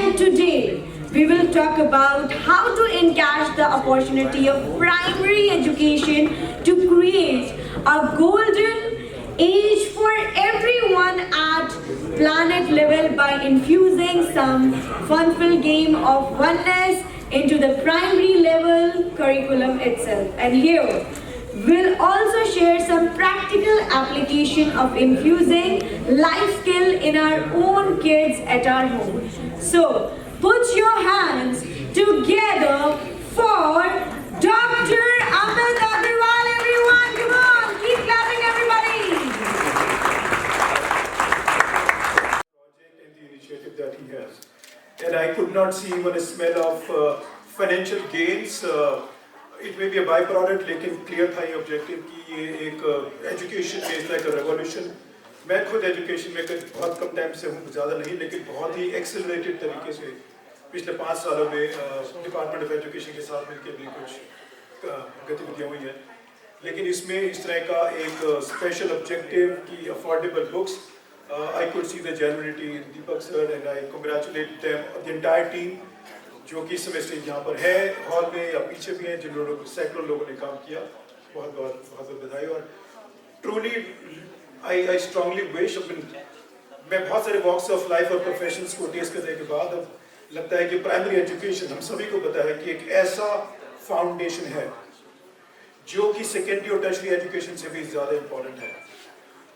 And today we will talk about how to encash the opportunity of primary education to create a golden age for everyone at planet level by infusing some fun-filled game of oneness into the primary level curriculum itself. And here we'll also share some practical application of infusing life skill in our own kids at our home. So put your hands together for Dr. Amit Agarwal, everyone. Come on, keep clapping, everybody. Project and the initiative that he has. And I could not see even a smell of financial gains. It may be a byproduct, लेकिन clear था ये objective कि ये एक education में like a revolution. मैं खुद education में बहुत कम time से हूँ, ज़्यादा नहीं, लेकिन बहुत ही accelerated तरीके से पिछले 5 सालों में Department of Education के साथ मिलकर भी कुछ गतिविधियाँ हुई हैं. लेकिन इसमें इस तरह का एक special objective कि affordable books. I could see the genuinity in Deepak sir and I congratulate them, the entire team. जो कि सेमेस्टर यहाँ पर है हॉल में या पीछे भी हैं जिन लोगों सैकड़ों लोगों ने काम किया बहुत बहुत बधाई और ट्रूली आई स्ट्रांगली विश मैं बहुत सारे वॉक्स ऑफ लाइफ और प्रोफेशंस को टेस्ट करने के बाद अब लगता है कि प्राइमरी एजुकेशन हम सभी को पता है कि एक ऐसा फाउंडेशन है जो कि सेकेंडरी और टर्शरी एजुकेशन से भी ज़्यादा इम्पोर्टेंट है.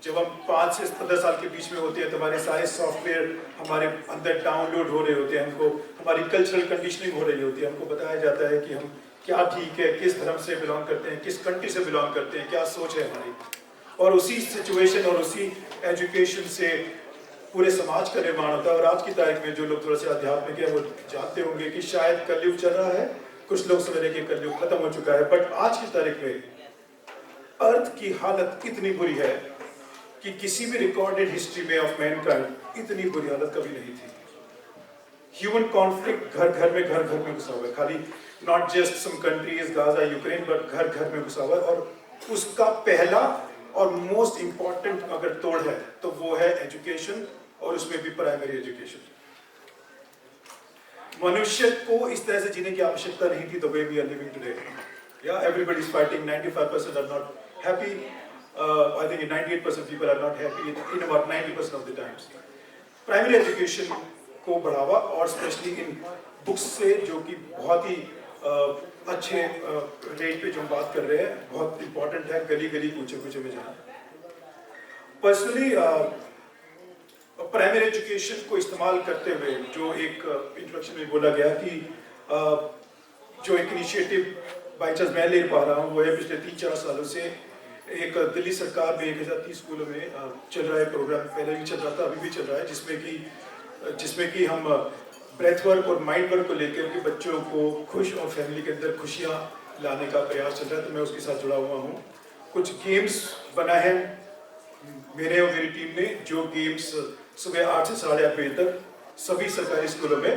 जब हम 5 से 15 साल के बीच में होते हैं तो हमारे सारे सॉफ्टवेयर हमारे अंदर डाउनलोड हो रहे होते हैं, हमको हमारी कल्चरल कंडीशनिंग हो रही होती है, हमको बताया जाता है कि हम क्या ठीक है, किस धर्म से बिलोंग करते हैं, किस कंट्री से बिलोंग करते हैं, क्या सोच है हमारी. और उसी सिचुएशन और उसी एजुकेशन से पूरे समाज का निर्माण होता है. और आज की तारीख में जो लोग थोड़ा सा आध्यात्मिक है वो जानते होंगे कि शायद कलयुग चल रहा है, कुछ लोग समझ रहे हैं कि कलयुग खत्म हो चुका है, बट आज की तारीख में अर्थ की हालत इतनी बुरी है कि किसी भी रिकॉर्डेड हिस्ट्री में ऑफ मैनकाइंड इतनी बुरी हालत कभी नहीं थी. ह्यूमन कॉन्फ्लिक्ट घर घर में घुसा हुआ है, खाली not just some countries Gaza Ukraine but घर घर में घुसा हुआ है. और उसका पहला और मोस्ट इम्पॉर्टेंट अगर तोड़ है तो वो है एजुकेशन और उसमें भी प्राइमरी एजुकेशन. मनुष्य को इस तरह से जीने की आवश्यकता नहीं थी the way we are living today. या everybody is fighting, 95% are not happy. I think 98% people are not happy in about 90% of the times. Primary education को बढ़ावा और स्पेशली इन बुक्स से जो कि बहुत ही अच्छे रेट पे जो हम बात कर रहे हैं बहुत इम्पोर्टेंट है. गली गली कूचे कूचे में जाना. पर्सनली प्राइमरी एजुकेशन को इस्तेमाल करते हुए जो एक इंट्रोडक्शन में बोला गया कि जो एक इनिशिएटिव बाई चांस मैं ले पा रहा हूँ वो है पिछले 3-4 सालों से एक दिल्ली सरकार में 1030 स्कूलों में चल रहा है प्रोग्राम. पहले भी चल रहा था, अभी भी चल रहा है, जिसमें कि हम ब्रेथ वर्क और माइंड वर्क को लेकर के बच्चों को खुश और फैमिली के अंदर खुशियाँ लाने का प्रयास चल रहा है. तो मैं उसके साथ जुड़ा हुआ हूँ. कुछ गेम्स बना है मेरे और मेरी टीम ने, जो गेम्स सुबह 8 से 8:30 बजे तक सभी सरकारी स्कूलों में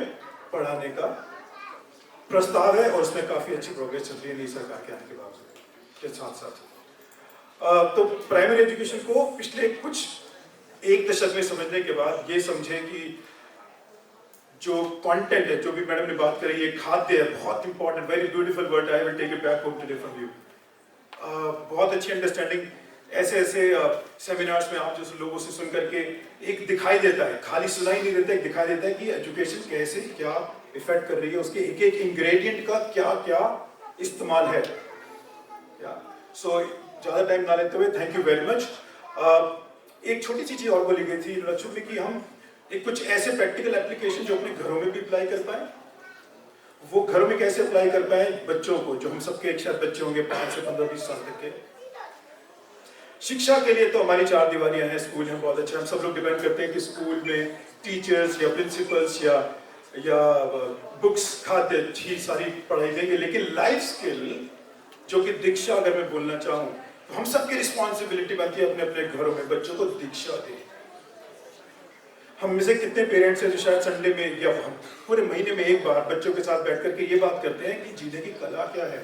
पढ़ाने का प्रस्ताव है. और उसमें काफ़ी अच्छी प्रोग्रेस चल रही है नई सरकार के आने के बाद के साथ साथ. तो प्राइमरी एजुकेशन को पिछले कुछ 1 दशक में समझने के बाद ये समझे कि जो कंटेंट है, जो भी मैडम ने बात करी, ये खाद्य है, बहुत important, very beautiful word. I will take it back home today from you. बहुत अच्छी अंडरस्टैंडिंग ऐसे सेमिनार्स में आप जैसे लोगों से सुन करके एक दिखाई देता है, खाली सुनाई नहीं देता, एक दिखाई देता है कि एजुकेशन कैसे क्या इफेक्ट कर रही है, उसके एक एक इंग्रेडिएंट का क्या क्या इस्तेमाल है. सो ज़्यादा टाइम ना लेते हुए थैंक यू वेरी मच. एक छोटी सी चीज़ और बोली गई थी इंट्रोडक्शन में कि हम एक कुछ ऐसे प्रैक्टिकल एप्लीकेशन जो अपने घरों में भी अप्लाई कर पाए. वो घरों में कैसे अप्लाई कर पाए बच्चों को, जो हम सबके एक साथ बच्चे होंगे 5 से 15-20 साल तक के. शिक्षा के लिए तो हमारी 4 दीवारियां हैं, स्कूल है, बहुत अच्छा. हम सब लोग डिपेंड करते हैं कि स्कूल में टीचर्स या प्रिंसिपल्स या बुक्स खाते ही सारी पढ़ाई देंगे. लेकिन लाइफ स्किल जो कि दीक्षा, अगर मैं बोलना चाहूँ तो हम सबकी रिस्पॉन्सिबिलिटी बनती है अपने अपने घरों में बच्चों को दीक्षा दें. हम में से कितने पेरेंट्स हैं जो शायद संडे में या हम पूरे महीने में एक बार बच्चों के साथ बैठ करके ये बात करते हैं कि जीने की कला क्या है,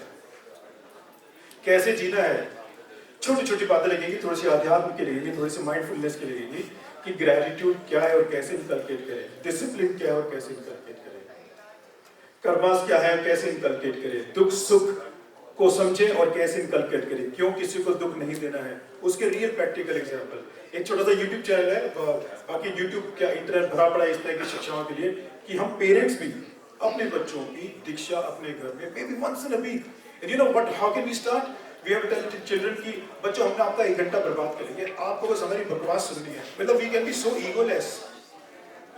कैसे जीना है. छोटी छोटी बातें लगेंगी, थोड़ी सी आध्यात्म की लगेगी, थोड़ी सी माइंडफुलनेस की लगेगी, कि ग्रेटिट्यूड क्या है और कैसे इनकलकेट करें, डिसिप्लिन क्या है और कैसे इनकलकेट करें, कर्मास क्या है कैसे इनकलकेट करें, दुख सुख को समझें और कैसे इनकलकेट करें, क्यों किसी को दुख नहीं देना है, उसके रियल प्रैक्टिकल एग्जांपल। एक छोटा सा YouTube चैनल है, बाकी YouTube क्या इंटरनेट भरा पड़ा है इस तरह की शिक्षाओं के लिए कि हम पेरेंट्स भी अपने बच्चों की दीक्षा अपने घर में maybe once in a week, and you know what, how can we start? We have to tell children कि बच्चों हमने आपका 1 घंटा बर्बाद करेंगे, आपको बस हमारी बकवास सुननी है, मतलब we can be so egoless,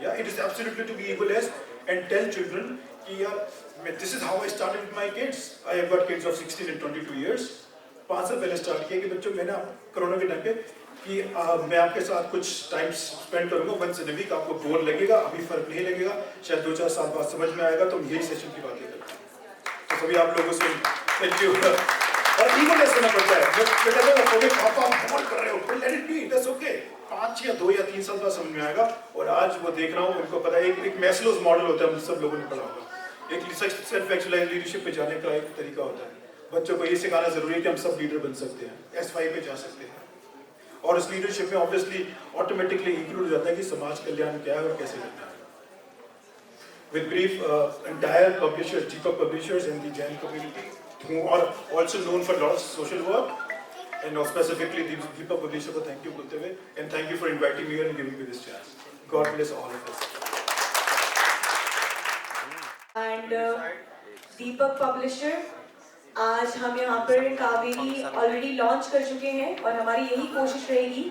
yeah, it is absolutely to be egoless and tell children कि यार this is how I started with my kids, I have got kids of 16 and 22 years, 5 साल पहले स्टार्ट किया कि बच्चों मैंने corona के time पे कि मैं आपके साथ कुछ टाइम स्पेंड करूंगा, once in a week, आपको बोर लगेगा, अभी फर्क नहीं लगेगा, शायद 2-4 साल बाद समझ में आएगा, तो हम यही सेशन की बातें करते हैं। तो सभी आप लोगों से थैंक यू। और ईगोलेस होना पड़ता है, जब पापा आप बोर कर रहे हो, let it be, that's okay, 5 या 2 या 3 साल बाद समझ में आएगा। और आज वो देख रहा हूँ, उनको पता है एक मैस्लोज मॉडल होता है, हम सब लोगों ने पढ़ा होगा, एक सेल्फ एक्चुअलाइज लीडरशिप पे जाने का एक तरीका होता है। बच्चों को ये सिखाना जरूरी है कि हम सब लीडर बन सकते हैं, S5 पे जा सकते हैं, और उस लीडरशिप में ऑब्वियसली ऑटोमेटिकली इंक्लूड हो जाता है कि समाज कल्याण क्या है और कैसे करना है। With brief, entire publishers, Deepak Publishers and the Jain community, who are also known for a lot of social work, and specifically the Deepak Publisher को thank you बोलते हुए, and thank you for inviting me here and giving me this chance. God bless all of us. And Deepak publisher, आज हम यहाँ पर Kaveri already launch कर चुके हैं और हमारी यही कोशिश रहेगी